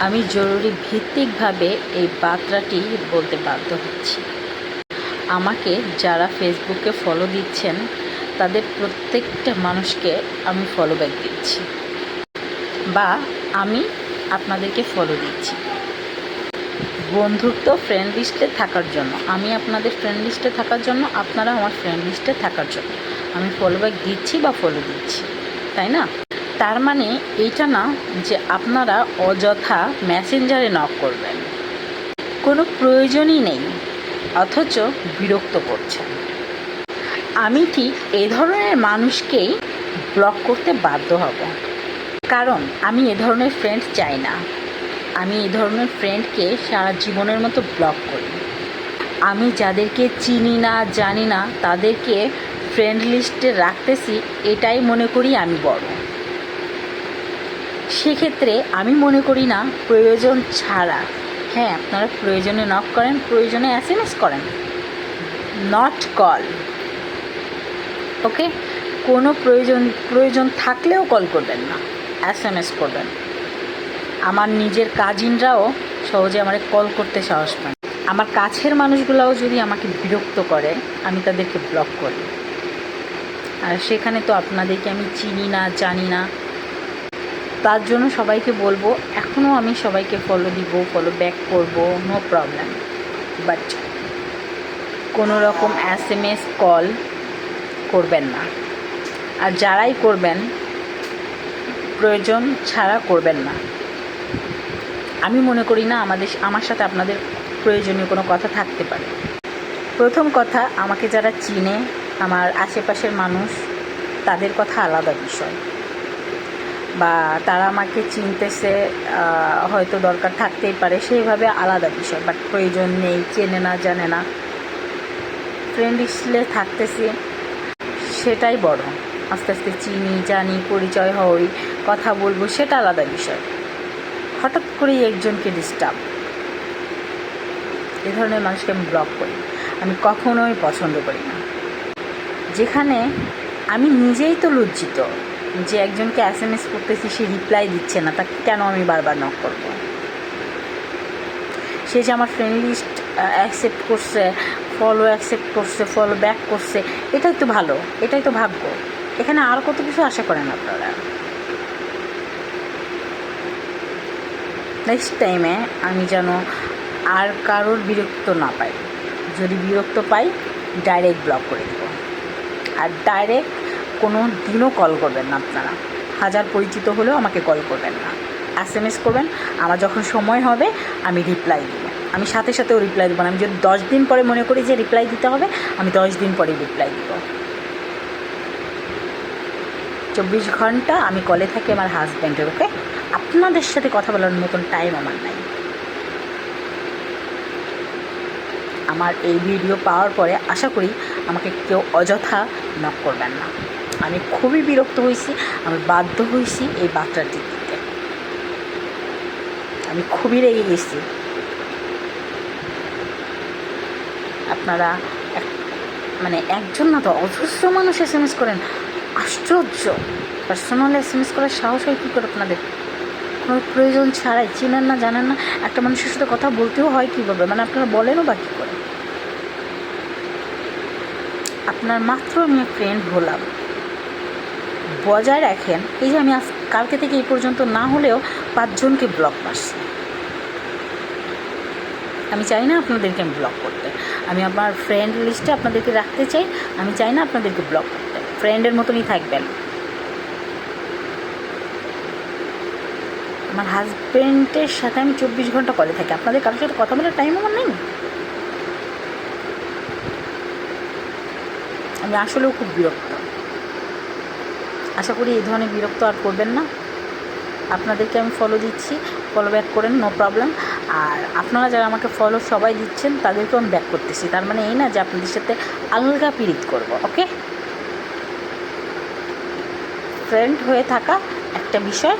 আমি জরুরি ভিত্তিকভাবে এই বার্তাটি বলতে বাধ্য হচ্ছি। আমাকে যারা ফেসবুকে ফলো দিচ্ছেন তাদের প্রত্যেকটা মানুষকে আমি ফলো ব্যাক দিচ্ছি, বা আমি আপনাদেরকে ফলো দিচ্ছি বন্ধুত্ব ফ্রেন্ড লিস্টে থাকার জন্য। আমি আপনাদের ফ্রেন্ড লিস্টে থাকার জন্য, আপনারা আমার ফ্রেন্ড লিস্টে থাকার জন্য আমি ফলো ব্যাক দিচ্ছি বা ফলো দিচ্ছি, তাই না? তার মানে এইটা না যে আপনারা অযথা মেসেঞ্জারে নক করবেন, কোনো প্রয়োজনই নেই, অথচ বিরক্ত করছেন। আমি ঠিক এই ধরনের মানুষকেই ব্লক করতে বাধ্য হব, কারণ আমি এ ধরনের ফ্রেন্ড চাই না। আমি এই ধরনের ফ্রেন্ডকে সারা জীবনের মতো ব্লক করি। আমি যাদেরকে চিনি না, জানি না, তাদেরকে ফ্রেন্ড লিস্টে রাখতেছি, এটাই মনে করি আমি বড়। সেক্ষেত্রে আমি মনে করি না প্রয়োজন ছাড়া, হ্যাঁ আপনারা প্রয়োজনে নক করেন, প্রয়োজনে SMS করেন, নট কল, ওকে? কোনো প্রয়োজন থাকলেও কল করবেন না, SMS করবেন। আমার নিজের কাজিনরাও সহজে আমার কল করতে সাহস পায়। আমার কাছের মানুষগুলোও যদি আমাকে বিরক্ত করে, আমি তাদেরকে ব্লক করি। আর সেখানে তো আপনাদেরকে আমি চিনি না, জানি না, তার জন্য সবাইকে বলবো, এখনও আমি সবাইকে ফলো দিব, ফলো ব্যাক করবো, নো প্রবলেম। বাট কোনো রকম SMS কল করবেন না। আর যারাই করবেন, প্রয়োজন ছাড়া করবেন না। আমি মনে করি না আমার সাথে আপনাদের প্রয়োজনীয় কোনো কথা থাকতে পারে। প্রথম কথা, আমাকে যারা চিনে, আমার আশেপাশের মানুষ, তাদের কথা আলাদা বিষয়, বা তারা আমাকে চিনতেছে, হয়তো দরকার থাকতেই পারে, সেইভাবে আলাদা বিষয়। বাট প্রয়োজন নেই, চেনে না, জানে না, ফ্রেন্ড লিস্টে থাকতেছি, সেটাই বড়। আস্তে আস্তে চিনি, জানি, পরিচয় হই, কথা বলবো, সেটা আলাদা বিষয়। হঠাৎ করেই একজনকে ডিস্টার্ব, এ ধরনের মানুষকে আমি ব্লক করি। আমি কখনোই পছন্দ করি না। যেখানে আমি নিজেই তো লজ্জিত যে একজনকে SMS করতেছি, সে রিপ্লাই দিচ্ছে না, তাকে কেন আমি বারবার নক করব? সে যে আমার ফ্রেন্ড লিস্ট অ্যাকসেপ্ট করছে, ফলো অ্যাকসেপ্ট করছে, ফলো ব্যাক করছে, এটাই তো ভালো, এটাই তো ভাগ্য। এখানে আর কত কিছু আশা করেন আপনারা। নেক্সট টাইমে আমি যেন আর কারোর বিরক্ত না পাই। যদি বিরক্ত পাই, ডাইরেক্ট ব্লক করে দেব। আর ডাইরেক্ট কোনো দিনও কল করবেন না আপনারা। হাজার পরিচিত হলেও আমাকে কল করবেন না, SMS করবেন। আমার যখন সময় হবে আমি রিপ্লাই দেব। আমি সাথে সাথেও রিপ্লাই দেবো না। আমি যদি 10 দিন পরে মনে করি যে রিপ্লাই দিতে হবে, আমি 10 দিন পরে রিপ্লাই দেব। 24 ঘন্টা আমি কলে থাকি আমার হাজব্যান্ডের, ওকে? আপনাদের সাথে কথা বলার মতন টাইম আমার নাই। আমার এই ভিডিও পাওয়ার পরে আশা করি আমাকে কেউ অযথা নক করবেন না। আমি খুবই বিরক্ত হয়েছি, আমি বাধ্য হয়েছি এই বার্তাটি দিতে। আমি খুবই রেগে গেছি। আপনারা একজন না তো, অজস্র মানুষ SMS করেন, আশ্চর্য। পার্সোনাল SMS করার সাহস হয় কী করে আপনাদের? কোনো প্রয়োজন ছাড়াই, চেনেন না, জানেন না, একটা মানুষের সাথে কথা বলতেও হয় কীভাবে, আপনারা বলেনও বা কী করে? আপনার মাত্র আমি ফ্রেন্ড হলাম, বজায় রাখেন। এই যে আমি কালকে থেকে এই পর্যন্ত না হলেও 5 জনকে ব্লক মারছি। আমি চাই না আপনাদেরকে আমি ব্লক করতে। আমি আমার ফ্রেন্ড লিস্টে আপনাদেরকে রাখতে চাই। আমি চাই না আপনাদেরকে ব্লক করতে। ফ্রেন্ডের মতনই থাকবেন। আমার হাজব্যান্ডের সাথে আমি 24 ঘন্টা কলে থাকি। আপনাদের কারোর সাথে কথা বলার টাইম আমার নেই। আমি আসলেও খুব বিরক্ত। আশা করি এই ধরনের বিরক্ত আর করবেন না। আপনাদেরকে আমি ফলো দিচ্ছি, ফলো ব্যাক করেন, নো প্রবলেম। আর আপনারা যারা আমাকে ফলো সবাই দিচ্ছেন, তাদেরকেও আমি ব্যাক করতেছি। তার মানে এই না যে আপনাদের সাথে আলগা পীড়িত করব, ওকে? ফ্রেন্ড হয়ে থাকা একটা বিষয়,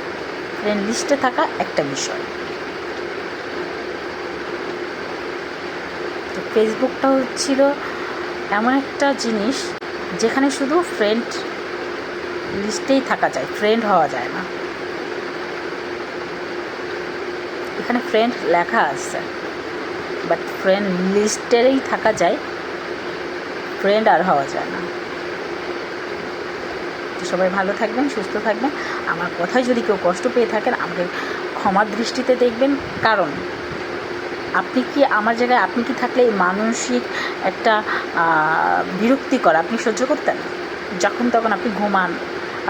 ফ্রেন্ড লিস্টে থাকা একটা বিষয়। তো ফেসবুকটা হচ্ছিল এমন একটা জিনিস যেখানে শুধু ফ্রেন্ড লিস্টেই থাকা যায়, ফ্রেন্ড হওয়া যায় না। এখানে ফ্রেন্ড লেখা আছে, বাট ফ্রেন্ড লিস্টেরই থাকা যায়, ফ্রেন্ড আর হওয়া যায় না। তো সবাই ভালো থাকবেন, সুস্থ থাকবেন। আমার কথায় যদি কেউ কষ্ট পেয়ে থাকেন আমাকে ক্ষমার দৃষ্টিতে দেখবেন, কারণ আপনি কি আমার জায়গায় আপনি কি থাকলে এই মানসিক একটা বিরক্তিকর আপনি সহ্য করতেন? যখন তখন আপনি ঘুমান,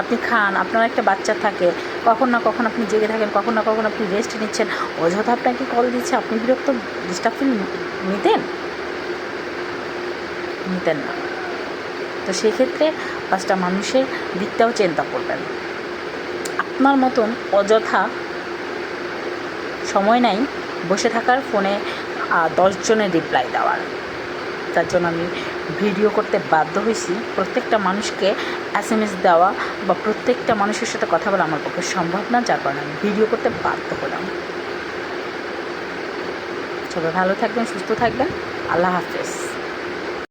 আপনি খান, আপনার একটা বাচ্চা থাকে, কখন না কখন আপনি জেগে থাকেন, কখন না কখন আপনি রেস্ট নিচ্ছেন, অযথা আপনাকে কল দিচ্ছে, আপনি বিরক্ত ডিস্টার্ব ফিল নিতেন না? তো সেক্ষেত্রে পাঁচটা মানুষের দিকটাও চিন্তা করবেন। আপনার মতন অযথা সময় নাই বসে থাকার, ফোনে 10 জনের রিপ্লাই দেওয়ার। তার জন্য আমি ভিডিও করতে বাধ্য হয়েছি। প্রত্যেকটা মানুষকে SMS দেওয়া বা প্রত্যেকটা মানুষের সাথে কথা বলা আমার পক্ষে সম্ভব না, যার কারণে আমি ভিডিও করতে বাধ্য হলাম। সবাই ভালো থাকবেন, সুস্থ থাকবেন। আল্লাহ হাফেজ।